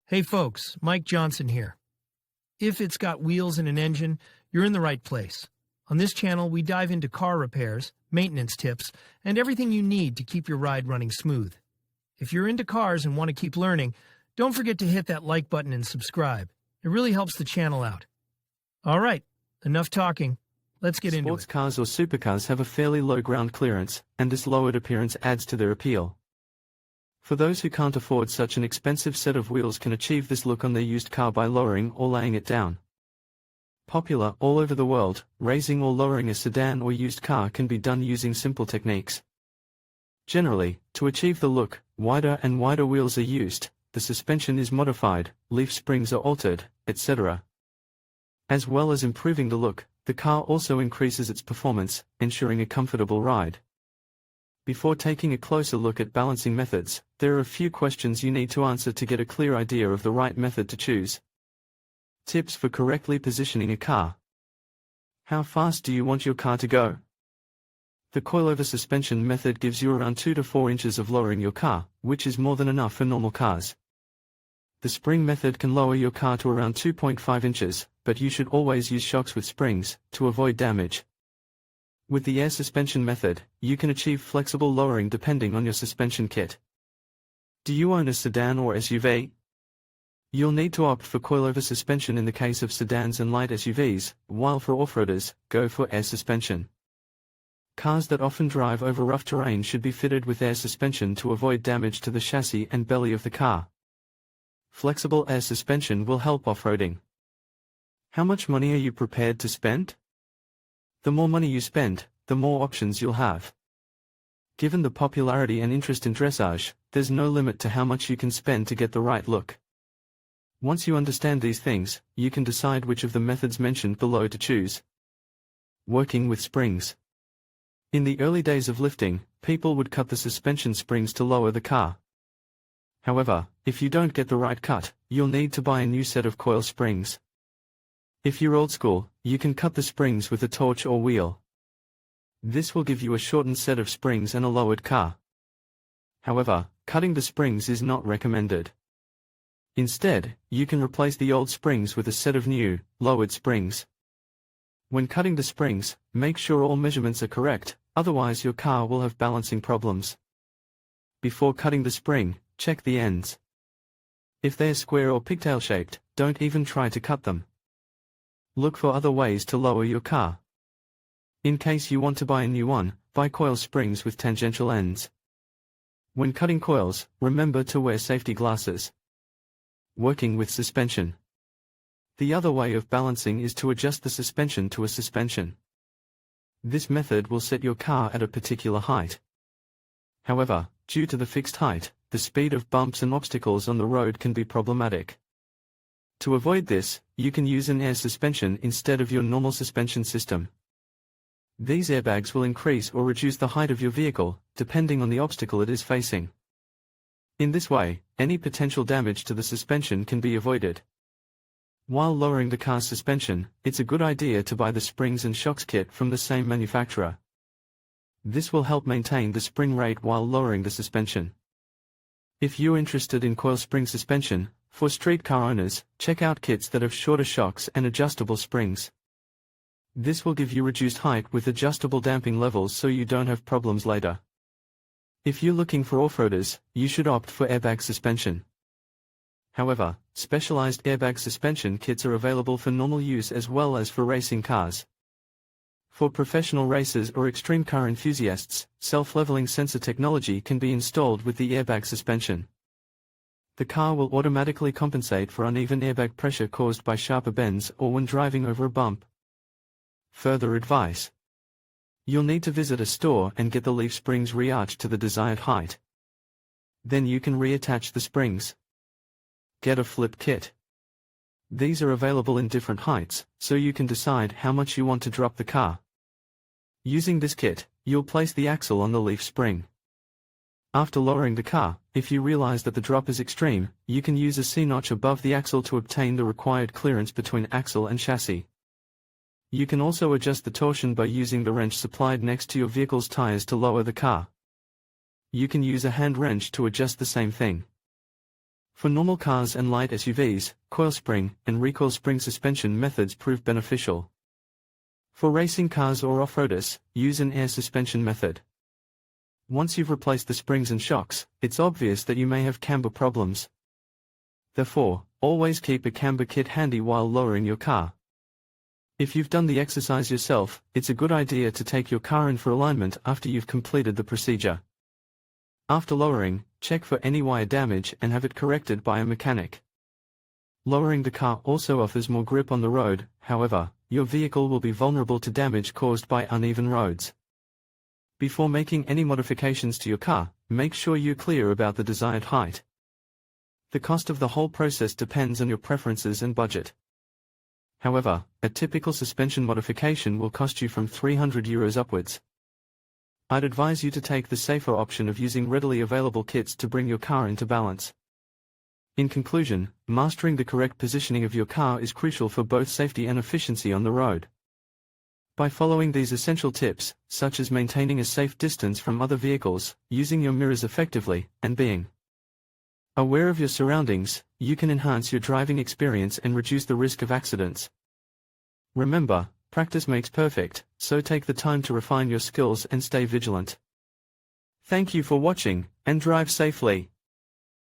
Hey folks, Mike Johnson here. If it's got wheels and an engine, you're in the right place. On this channel, we dive into car repairs, maintenance tips, and everything you need to keep your ride running smooth. If you're into cars and want to keep learning, don't forget to hit that like button and subscribe. It really helps the channel out. All right, enough talking. Let's get into it. Sports cars or supercars have a fairly low ground clearance, and this lowered appearance adds to their appeal. For those who can't afford such an expensive set of wheels can achieve this look on their used car by lowering or laying it down. Popular all over the world, raising or lowering a sedan or used car can be done using simple techniques. Generally, to achieve the look, wider and wider wheels are used, the suspension is modified, leaf springs are altered, etc. As well as improving the look, the car also increases its performance, ensuring a comfortable ride. Before taking a closer look at balancing methods, there are a few questions you need to answer to get a clear idea of the right method to choose. Tips for correctly positioning a car. How fast do you want your car to go? The coilover suspension method gives you around 2 to 4 inches of lowering your car, which is more than enough for normal cars. The spring method can lower your car to around 2.5 inches, but you should always use shocks with springs, to avoid damage. With the air suspension method, you can achieve flexible lowering depending on your suspension kit. Do you own a sedan or SUV? You'll need to opt for coilover suspension in the case of sedans and light SUVs, while for off-roaders, go for air suspension. Cars that often drive over rough terrain should be fitted with air suspension to avoid damage to the chassis and belly of the car. Flexible air suspension will help off-roading. How much money are you prepared to spend? The more money you spend, the more options you'll have. Given the popularity and interest in dressage, there's no limit to how much you can spend to get the right look. Once you understand these things, you can decide which of the methods mentioned below to choose. Working with springs. In the early days of lifting, people would cut the suspension springs to lower the car. However, if you don't get the right cut, you'll need to buy a new set of coil springs. If you're old school, you can cut the springs with a torch or wheel. This will give you a shortened set of springs and a lowered car. However, cutting the springs is not recommended. Instead, you can replace the old springs with a set of new, lowered springs. When cutting the springs, make sure all measurements are correct, otherwise your car will have balancing problems. Before cutting the spring, check the ends. If they are square or pigtail-shaped, don't even try to cut them. Look for other ways to lower your car. In case you want to buy a new one, buy coil springs with tangential ends. When cutting coils, remember to wear safety glasses. Working with suspension. The other way of balancing is to adjust the suspension to a suspension. This method will set your car at a particular height. However, due to the fixed height, the speed of bumps and obstacles on the road can be problematic. To avoid this, you can use an air suspension instead of your normal suspension system. These airbags will increase or reduce the height of your vehicle, depending on the obstacle it is facing. In this way, any potential damage to the suspension can be avoided. While lowering the car's suspension, it's a good idea to buy the springs and shocks kit from the same manufacturer. This will help maintain the spring rate while lowering the suspension. If you're interested in coil spring suspension, for street car owners, check out kits that have shorter shocks and adjustable springs. This will give you reduced height with adjustable damping levels so you don't have problems later. If you're looking for off-roaders, you should opt for airbag suspension. However, specialized airbag suspension kits are available for normal use as well as for racing cars. For professional racers or extreme car enthusiasts, self-leveling sensor technology can be installed with the airbag suspension. The car will automatically compensate for uneven airbag pressure caused by sharper bends or when driving over a bump. Further advice. You'll need to visit a store and get the leaf springs re-arched to the desired height. Then you can reattach the springs. Get a flip kit. These are available in different heights, so you can decide how much you want to drop the car. Using this kit, you'll place the axle on the leaf spring. After lowering the car, if you realize that the drop is extreme, you can use a C-notch above the axle to obtain the required clearance between axle and chassis. You can also adjust the torsion by using the wrench supplied next to your vehicle's tires to lower the car. You can use a hand wrench to adjust the same thing. For normal cars and light SUVs, coil spring and recoil spring suspension methods prove beneficial. For racing cars or off-roaders, use an air suspension method. Once you've replaced the springs and shocks, it's obvious that you may have camber problems. Therefore, always keep a camber kit handy while lowering your car. If you've done the exercise yourself, it's a good idea to take your car in for alignment after you've completed the procedure. After lowering, check for any wire damage and have it corrected by a mechanic. Lowering the car also offers more grip on the road, however, your vehicle will be vulnerable to damage caused by uneven roads. Before making any modifications to your car, make sure you're clear about the desired height. The cost of the whole process depends on your preferences and budget. However, a typical suspension modification will cost you from €300 upwards. I'd advise you to take the safer option of using readily available kits to bring your car into balance. In conclusion, mastering the correct positioning of your car is crucial for both safety and efficiency on the road. By following these essential tips, such as maintaining a safe distance from other vehicles, using your mirrors effectively, and being aware of your surroundings, you can enhance your driving experience and reduce the risk of accidents. Remember, practice makes perfect, so take the time to refine your skills and stay vigilant. Thank you for watching, and drive safely.